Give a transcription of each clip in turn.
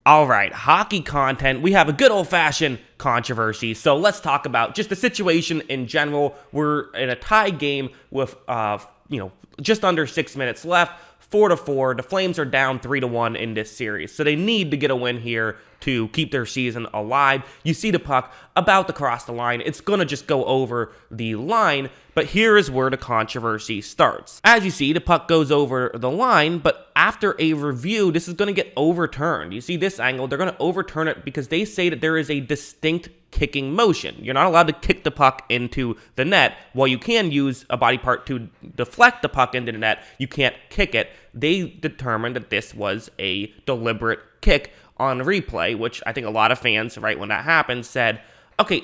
All right, hockey content. We have a good old-fashioned controversy. So let's talk about just the situation in general. We're in a tie game with, just under 6 minutes left, 4-4. The Flames are down 3-1 in this series, so they need to get a win here to keep their season alive. You see the puck about to cross the line. It's going to just go over the line, but here is where the controversy starts. As you see, the puck goes over the line, but after a review, this is going to get overturned. You see this angle, they're going to overturn it because they say that there is a distinct kicking motion. You're not allowed to kick the puck into the net. While you can use a body part to deflect the puck into the net, you can't kick it. They determined that this was a deliberate kick on replay, which I think a lot of fans, right when that happened, said, okay,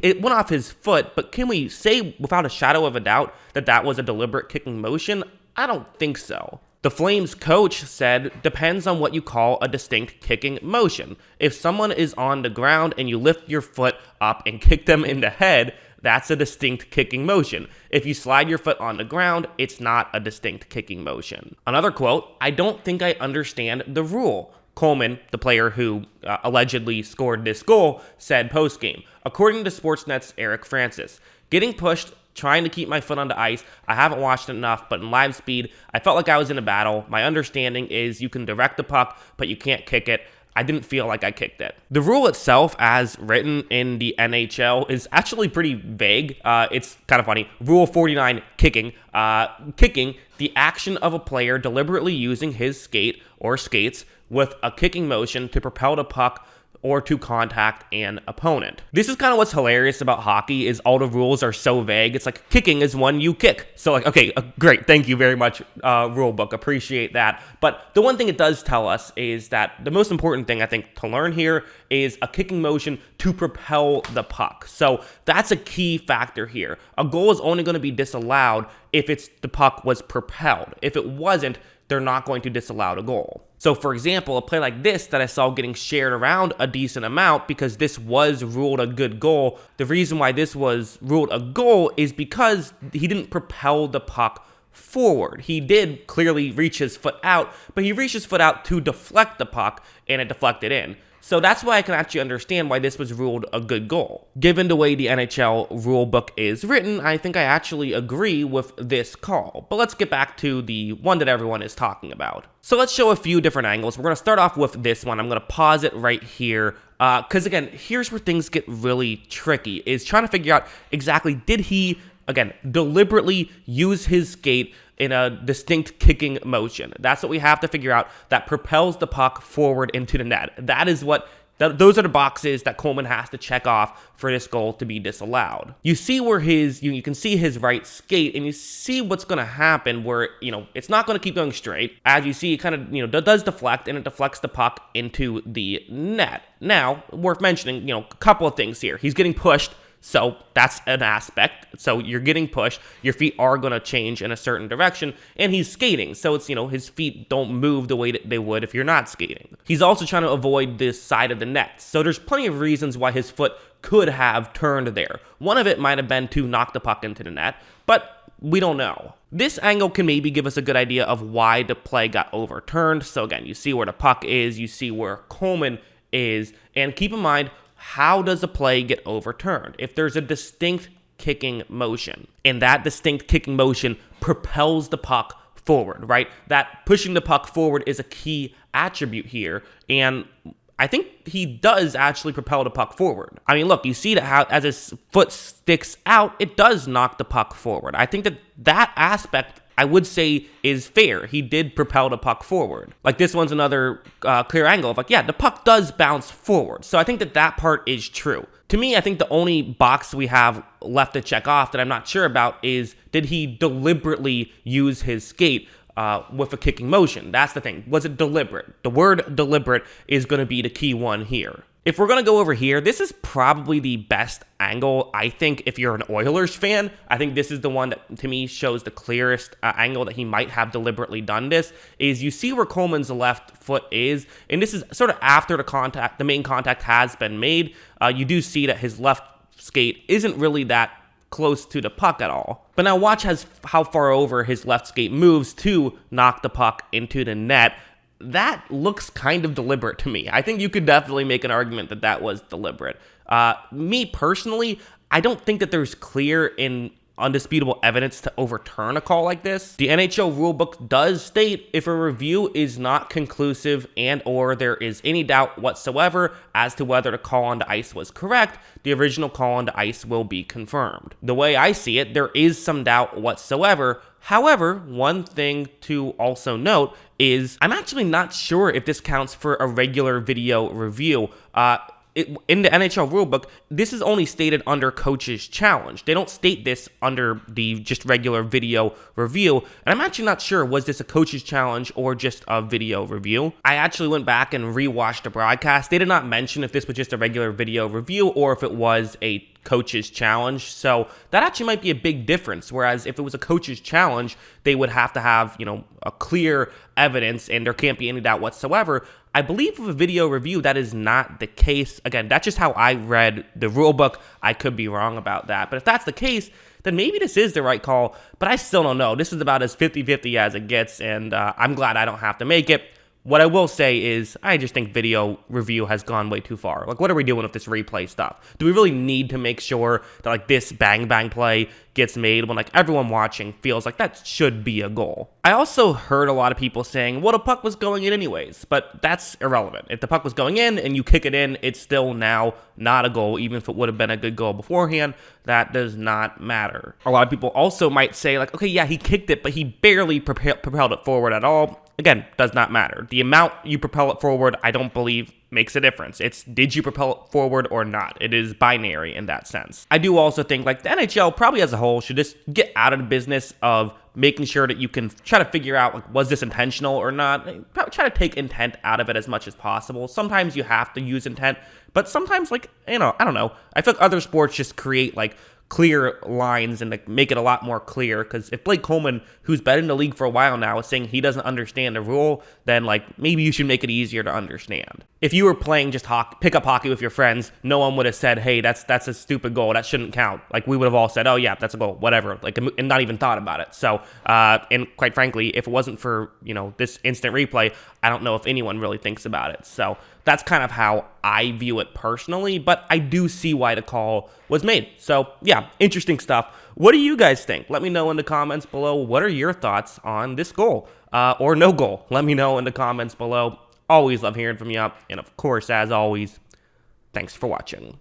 it went off his foot, but can we say without a shadow of a doubt that that was a deliberate kicking motion? I don't think so. The Flames coach said, depends on what you call a distinct kicking motion. If someone is on the ground and you lift your foot up and kick them in the head, that's a distinct kicking motion. If you slide your foot on the ground, it's not a distinct kicking motion. Another quote, I don't think I understand the rule. Coleman, the player who allegedly scored this goal, said post-game, according to Sportsnet's Eric Francis, getting pushed, trying to keep my foot on the ice. I haven't watched it enough, but in live speed, I felt like I was in a battle. My understanding is you can direct the puck, but you can't kick it. I didn't feel like I kicked it. The rule itself, as written in the NHL, is actually pretty vague. It's kind of funny. Rule 49, kicking. Kicking, the action of a player deliberately using his skate or skates with a kicking motion to propel the puck or to contact an opponent. This is kind of what's hilarious about hockey is all the rules are so vague. It's like kicking is when you kick. So like, okay, great. Thank you very much, rule book. Appreciate that. But the one thing it does tell us is that the most important thing I think to learn here is a kicking motion to propel the puck. So that's a key factor here. A goal is only going to be disallowed if the puck was propelled. If it wasn't, they're not going to disallow a goal. So for example, a play like this that I saw getting shared around a decent amount because this was ruled a good goal. The reason why this was ruled a goal is because he didn't propel the puck forward. He did clearly reach his foot out, but he reached his foot out to deflect the puck and it deflected in. So that's why I can actually understand why this was ruled a good goal. Given the way the NHL rule book is written, I think I actually agree with this call. But let's get back to the one that everyone is talking about. So let's show a few different angles. We're going to start off with this one. I'm going to pause it right here. Because again, here's where things get really tricky, is trying to figure out exactly did he, again, deliberately use his skate in a distinct kicking motion. That's what we have to figure out that propels the puck forward into the net. That is what, those are the boxes that Coleman has to check off for this goal to be disallowed. You see where you can see his right skate and you see what's going to happen where, it's not going to keep going straight. As you see, it kind of, does deflect and it deflects the puck into the net. Now, worth mentioning, a couple of things here. He's getting pushed. So that's an aspect. So you're getting pushed. Your feet are going to change in a certain direction. And he's skating. So it's, his feet don't move the way that they would if you're not skating. He's also trying to avoid this side of the net. So there's plenty of reasons why his foot could have turned there. One of it might have been to knock the puck into the net, but we don't know. This angle can maybe give us a good idea of why the play got overturned. So again, you see where the puck is. You see where Coleman is. And keep in mind, how does a play get overturned? If there's a distinct kicking motion, and that distinct kicking motion propels the puck forward, right? That pushing the puck forward is a key attribute here, and I think he does actually propel the puck forward. I mean, look, you see that how as his foot sticks out, it does knock the puck forward. I think that aspect, I would say, is fair. He did propel the puck forward. Like this one's another clear angle of like, yeah, the puck does bounce forward. So I think that part is true. To me, I think the only box we have left to check off that I'm not sure about is, did he deliberately use his skate with a kicking motion? That's the thing. Was it deliberate? The word deliberate is going to be the key one here. If we're going to go over here, this is probably the best angle, I think, if you're an Oilers fan. I think this is the one that, to me, shows the clearest angle that he might have deliberately done this, is you see where Coleman's left foot is, and this is sort of after the main contact has been made. You do see that his left skate isn't really that close to the puck at all. But now watch how far over his left skate moves to knock the puck into the net. that looks kind of deliberate to me. I think you could definitely make an argument that that was deliberate. Me personally, I don't think that there's clear and undisputable evidence to overturn a call like this. The NHL rulebook does state if a review is not conclusive and or there is any doubt whatsoever as to whether the call on the ice was correct, the original call on the ice will be confirmed. The way I see it, there is some doubt whatsoever. However, one thing to also note is I'm actually not sure if this counts for a regular video review. In the NHL rulebook, this is only stated under coach's challenge. They don't state this under the just regular video review. And I'm actually not sure, was this a coach's challenge or just a video review? I actually went back and rewatched the broadcast. They did not mention if this was just a regular video review or if it was a coach's challenge. So that actually might be a big difference. Whereas if it was a coach's challenge, they would have to have, a clear evidence and there can't be any doubt whatsoever. I believe with a video review, that is not the case. Again, that's just how I read the rule book. I could be wrong about that. But if that's the case, then maybe this is the right call. But I still don't know. This is about as 50-50 as it gets, and I'm glad I don't have to make it. What I will say is, I just think video review has gone way too far. Like, what are we doing with this replay stuff? Do we really need to make sure that, like, this bang-bang play gets made when, like, everyone watching feels like that should be a goal? I also heard a lot of people saying, well, the puck was going in anyways, but that's irrelevant. If the puck was going in and you kick it in, it's still now not a goal, even if it would have been a good goal beforehand. That does not matter. A lot of people also might say, like, okay, yeah, he kicked it, but he barely propelled it forward at all. Again, does not matter. The amount you propel it forward, I don't believe makes a difference. It's did you propel it forward or not? It is binary in that sense. I do also think like the NHL probably as a whole should just get out of the business of making sure that you can try to figure out like, was this intentional or not? Probably try to take intent out of it as much as possible. Sometimes you have to use intent, but sometimes like, I don't know. I feel like other sports just create like clear lines and like make it a lot more clear, because if Blake Coleman, who's been in the league for a while now, is saying he doesn't understand the rule, then like maybe you should make it easier to understand. If you were playing just pickup hockey with your friends, no one would have said, hey, that's a stupid goal, that shouldn't count. Like we would have all said, oh yeah, that's a goal, whatever, like, and not even thought about it. So and quite frankly, if it wasn't for this instant replay, I don't know if anyone really thinks about it. So that's kind of how I view it personally, but I do see why the call was made. So yeah, interesting stuff. What do you guys think? Let me know in the comments below. What are your thoughts on this goal or no goal? Let me know in the comments below. Always love hearing from you. And of course, as always, thanks for watching.